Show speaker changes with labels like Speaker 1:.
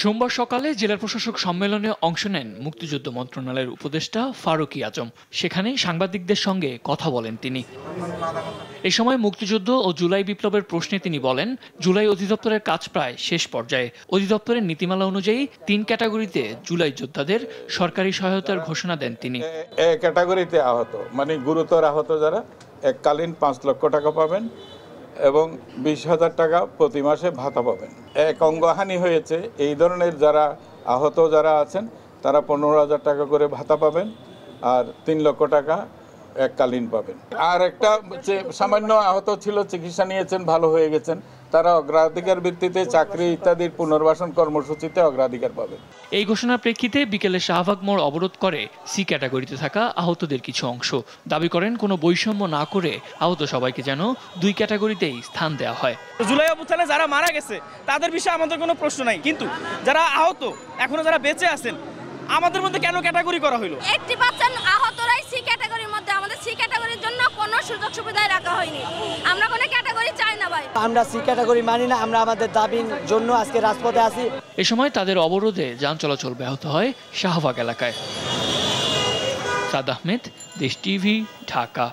Speaker 1: সোমবার সকালে জেলা প্রশাসক সম্মেলনে অংশ নেন মুক্তিযুদ্ধ মন্ত্রণালয়ের উপদেষ্টা ফারুকী আজম। সেখানে সাংবাদিকদের সঙ্গে কথা বলেন তিনি। এ সময় মুক্তিযুদ্ধ ও জুলাই বিপ্লবের প্রশ্নে তিনি বলেন, জুলাই অধিদপ্তরের কাজ প্রায় শেষ পর্যায়ে। অধিদপ্তরের নীতিমালা অনুযায়ী 3 ক্যাটাগরিতে জুলাই যোদ্ধাদের সরকারি সহায়তার ঘোষণা দেন তিনি।
Speaker 2: ক্যাটাগরিতে আহত মানে গুরুতর আহত যারা এককালীন 5 লক্ষ টাকা পাবেন এবং 20,000 টাকা প্রতি মাসে ভাতা পাবেন। এক অঙ্গহানি হয়েছে এই ধরনের যারা আহত যারা আছেন তারা 15,000 টাকা করে ভাতা পাবেন আর 3 লক্ষ টাকা এককালীন পাবেন। আর একটা সামান্য আহত ছিল, চিকিৎসা নিয়েছেন, ভালো হয়ে গেছেন, তারা অগ্রাধিকার ভিত্তিতে চাকরি ইত্যাদির পুনর্বাসন কর্মসূচিতে অগ্রাধিকার পাবে।
Speaker 1: এই ঘোষণার প্রেক্ষিতে বিকেলে শাহবাগ মোড় অবরোধ করে সি ক্যাটাগরিতে থাকা আহতদের কিছু অংশ। দাবি করেন কোনো বৈষম্য না করে আহত সবাইকে যেন 2 ক্যাটাগরিতেই স্থান দেওয়া হয়।
Speaker 3: জুলাই অভ্যুত্থানে যারা মারা গেছে তাদের বিষয়ে আমাদের কোনো প্রশ্ন নাই, কিন্তু যারা আহত এখনো যারা বেঁচে আছেন আমাদের মধ্যে কেন ক্যাটাগরি করা হলো?
Speaker 4: 80% আহতরাই সি ক্যাটাগরির মধ্যে, আমাদের সি ক্যাটাগরির জন্য কোনো সুযোগ সুবিধাই রাখা হয়নি। আমরা কোনো ক্যাটাগরি চাই না ভাই।
Speaker 5: আমরা সি ক্যাটাগরি মানি না, আমরা আমাদের দাবির জন্য আজকে রাজপথে আছি।
Speaker 1: এ সময় তাদের অবরোধে যান চলাচল ব্যাহত হয় শাহবাগ এলাকায়। সাদ আহমেদ, দেশ টিভি, ঢাকা।